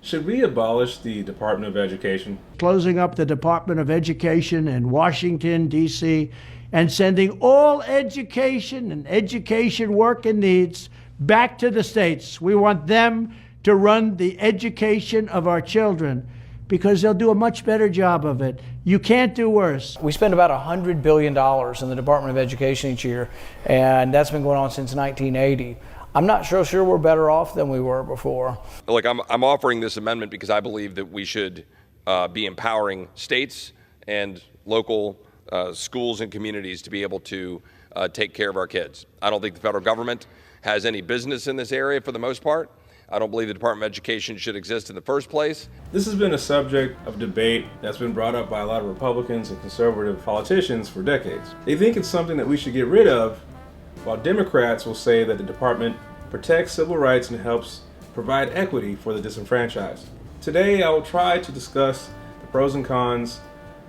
Should we abolish the Department of Education? Closing up the Department of Education in Washington, D.C., and sending all education and education work and needs back to the states. We want them to run the education of our children because they'll do a much better job of it. You can't do worse. We spend about $100 billion in the Department of Education each year, and that's been going on since 1980. I'm not so sure we're better off than we were before. Look, I'm offering this amendment because I believe that we should be empowering states and local schools and communities to be able to take care of our kids. I don't think the federal government has any business in this area for the most part. I don't believe the Department of Education should exist in the first place. This has been a subject of debate that's been brought up by a lot of Republicans and conservative politicians for decades. They think it's something that we should get rid of, while Democrats will say that the department protects civil rights and helps provide equity for the disenfranchised. Today, I will try to discuss the pros and cons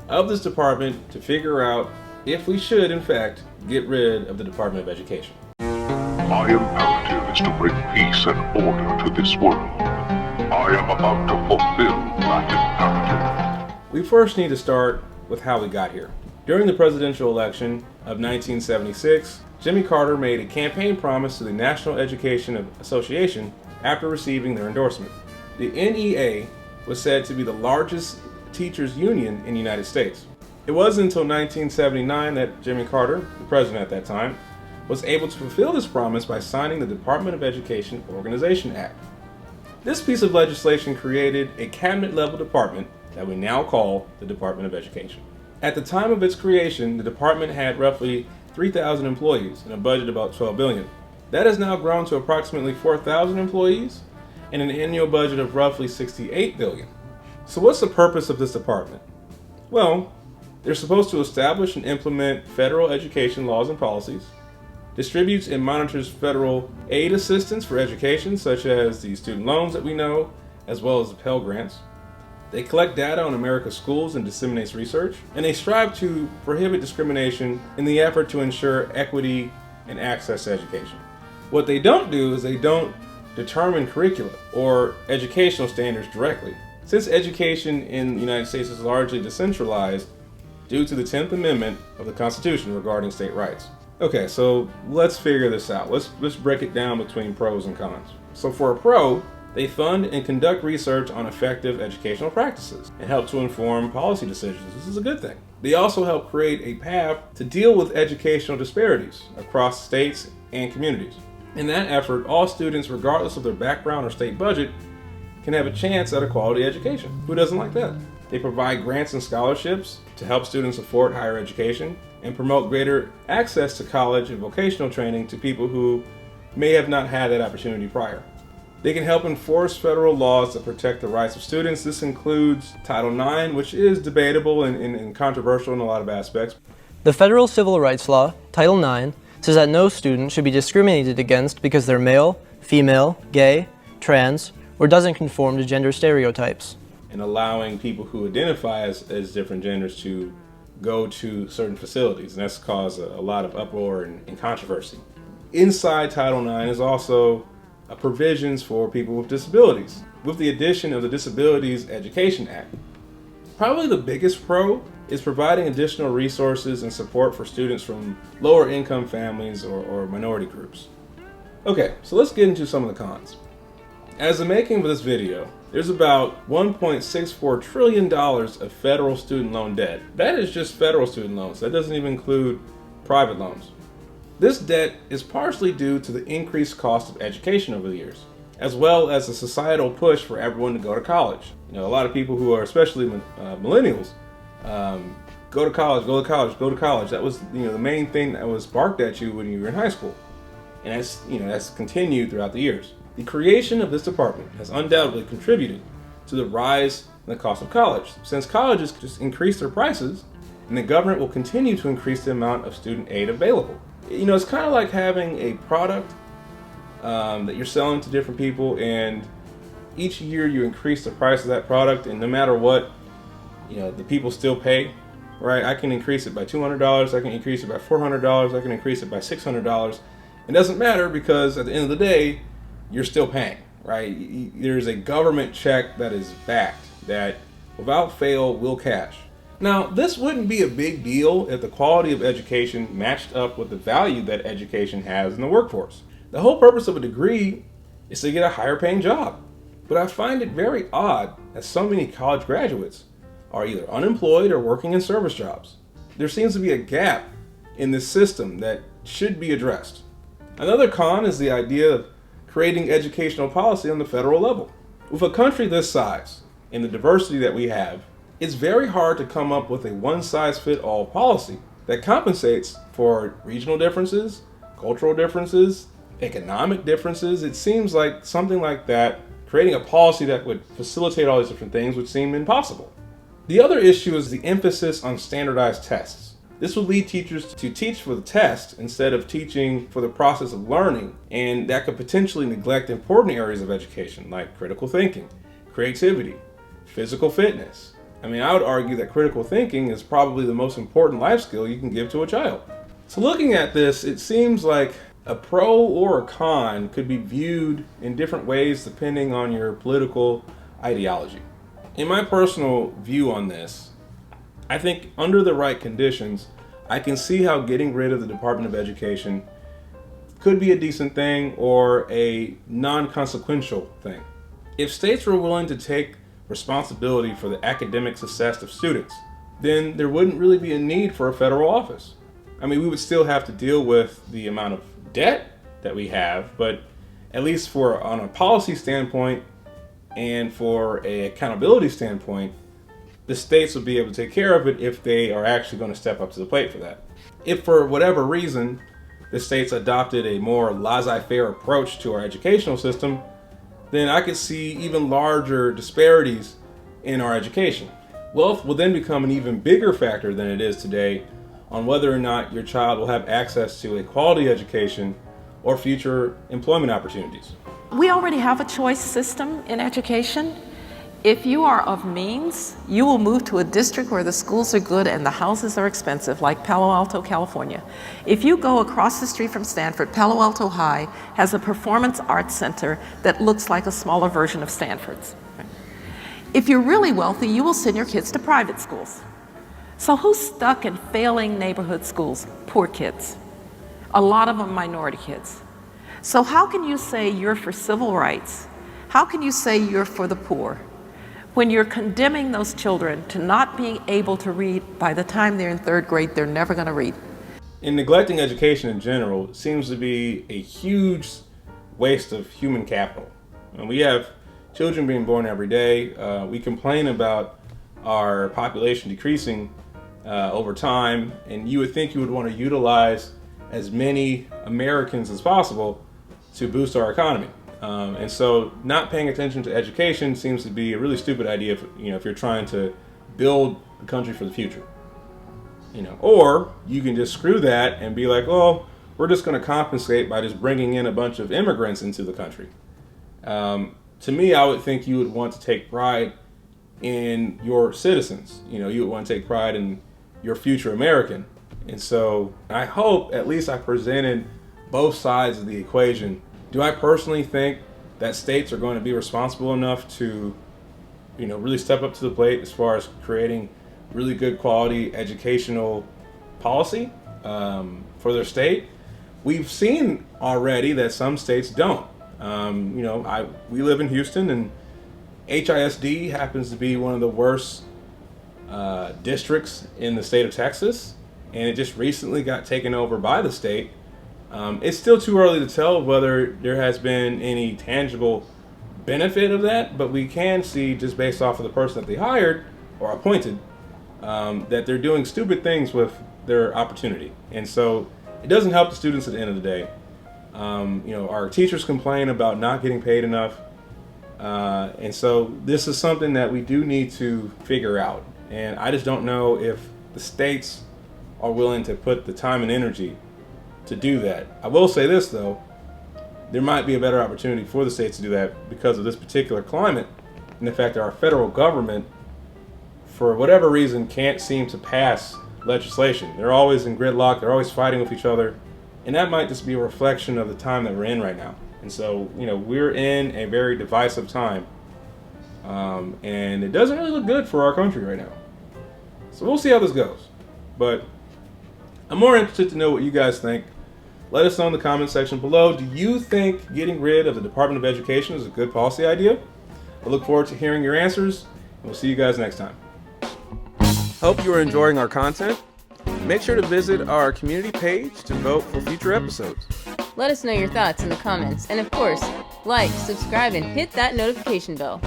of this department to figure out if we should, in fact, get rid of the Department of Education. My imperative is to bring peace and order to this world. I am about to fulfill that imperative. We first need to start with how we got here. During the presidential election of 1976, Jimmy Carter made a campaign promise to the National Education Association after receiving their endorsement. The NEA was said to be the largest teachers union in the United States. It wasn't until 1979 that Jimmy Carter, the president at that time, was able to fulfill this promise by signing the Department of Education Organization Act. This piece of legislation created a cabinet-level department that we now call the Department of Education. At the time of its creation, the department had roughly 3,000 employees and a budget about $12 billion. That has now grown to approximately 4,000 employees and an annual budget of roughly $68 billion. So what's the purpose of this department? Well, they're supposed to establish and implement federal education laws and policies, distributes and monitors federal aid assistance for education, such as the student loans that we know, as well as the Pell Grants. They collect data on America's schools and disseminates research, and they strive to prohibit discrimination in the effort to ensure equity and access to education. What they don't do is they don't determine curricula or educational standards directly. Since education in the United States is largely decentralized due to the 10th Amendment of the Constitution regarding state rights. Okay, so let's figure this out. Let's break it down between pros and cons. So for a pro, they fund and conduct research on effective educational practices and help to inform policy decisions. This is a good thing. They also help create a path to deal with educational disparities across states and communities. In that effort, all students, regardless of their background or state budget, can have a chance at a quality education. Who doesn't like that? They provide grants and scholarships to help students afford higher education and promote greater access to college and vocational training to people who may have not had that opportunity prior. They can help enforce federal laws that protect the rights of students. This includes Title IX, which is debatable and controversial in a lot of aspects. The federal civil rights law, Title IX, says that no student should be discriminated against because they're male, female, gay, trans, or doesn't conform to gender stereotypes. And allowing people who identify as different genders to go to certain facilities, and that's caused a lot of uproar and controversy. Inside Title IX is also provisions for people with disabilities, with the addition of the Disabilities Education Act. Probably the biggest pro is providing additional resources and support for students from lower income families or minority groups. Okay, so let's get into some of the cons. As the making of this video, there's about $1.64 trillion of federal student loan debt. That is just federal student loans. That doesn't even include private loans. This debt is partially due to the increased cost of education over the years, as well as the societal push for everyone to go to college. You know, a lot of people who are, especially millennials, go to college, go to college, go to college. That was, the main thing that was barked at you when you were in high school. And that's continued throughout the years. The creation of this department has undoubtedly contributed to the rise in the cost of college, since colleges just increase their prices, and the government will continue to increase the amount of student aid available. It's kind of like having a product that you're selling to different people, and each year you increase the price of that product, and no matter what, the people still pay, right? I can increase it by $200, I can increase it by $400, I can increase it by $600. It doesn't matter, because at the end of the day, you're still paying, right? There's a government check that is backed, that without fail will cash. Now, this wouldn't be a big deal if the quality of education matched up with the value that education has in the workforce. The whole purpose of a degree is to get a higher paying job. But I find it very odd that so many college graduates are either unemployed or working in service jobs. There seems to be a gap in this system that should be addressed. Another con is the idea of creating educational policy on the federal level. With a country this size and the diversity that we have, it's very hard to come up with a one-size-fits-all policy that compensates for regional differences, cultural differences, economic differences. It seems like something like that, creating a policy that would facilitate all these different things, would seem impossible. The other issue is the emphasis on standardized tests. This would lead teachers to teach for the test instead of teaching for the process of learning, and that could potentially neglect important areas of education like critical thinking, creativity, physical fitness. I mean, I would argue that critical thinking is probably the most important life skill you can give to a child. So looking at this, it seems like a pro or a con could be viewed in different ways depending on your political ideology. In my personal view on this, I think under the right conditions, I can see how getting rid of the Department of Education could be a decent thing or a non-consequential thing. If states were willing to take responsibility for the academic success of students, then there wouldn't really be a need for a federal office. I mean, we would still have to deal with the amount of debt that we have, but at least on a policy standpoint and for an accountability standpoint, the states will be able to take care of it if they are actually going to step up to the plate for that. If for whatever reason the states adopted a more laissez-faire approach to our educational system, then I could see even larger disparities in our education. Wealth will then become an even bigger factor than it is today on whether or not your child will have access to a quality education or future employment opportunities. We already have a choice system in education. If you are of means, you will move to a district where the schools are good and the houses are expensive, like Palo Alto, California. If you go across the street from Stanford, Palo Alto High has a performance arts center that looks like a smaller version of Stanford's. If you're really wealthy, you will send your kids to private schools. So who's stuck in failing neighborhood schools? Poor kids. A lot of them minority kids. So how can you say you're for civil rights? How can you say you're for the poor when you're condemning those children to not being able to read? By the time they're in third grade, they're never going to read. And neglecting education in general seems to be a huge waste of human capital. And we have children being born every day. We complain about our population decreasing over time, and you would think you would want to utilize as many Americans as possible to boost our economy. And so not paying attention to education seems to be a really stupid idea if you're trying to build a country for the future. Or you can just screw that and be like, well, we're just going to compensate by just bringing in a bunch of immigrants into the country. To me, I would think you would want to take pride in your citizens. You would want to take pride in your future American. And so I hope at least I presented both sides of the equation. Do I personally think that states are going to be responsible enough to, really step up to the plate as far as creating really good quality educational policy for their state? We've seen already that some states don't. We live in Houston, and HISD happens to be one of the worst districts in the state of Texas, and it just recently got taken over by the state. It's still too early to tell whether there has been any tangible benefit of that, but we can see just based off of the person that they hired or appointed that they're doing stupid things with their opportunity. And so it doesn't help the students at the end of the day. Our teachers complain about not getting paid enough. And so this is something that we do need to figure out. And I just don't know if the states are willing to put the time and energy to do that. I will say this, though. There might be a better opportunity for the states to do that because of this particular climate and the fact that our federal government, for whatever reason, can't seem to pass legislation. They're always in gridlock. They're always fighting with each other. And that might just be a reflection of the time that we're in right now. And so, we're in a very divisive time. And it doesn't really look good for our country right now. So we'll see how this goes. But I'm more interested to know what you guys think. Let us know in the comment section below. Do you think getting rid of the Department of Education is a good policy idea? I look forward to hearing your answers, and we'll see you guys next time. Hope you are enjoying our content. Make sure to visit our community page to vote for future episodes. Let us know your thoughts in the comments, and of course, like, subscribe, and hit that notification bell.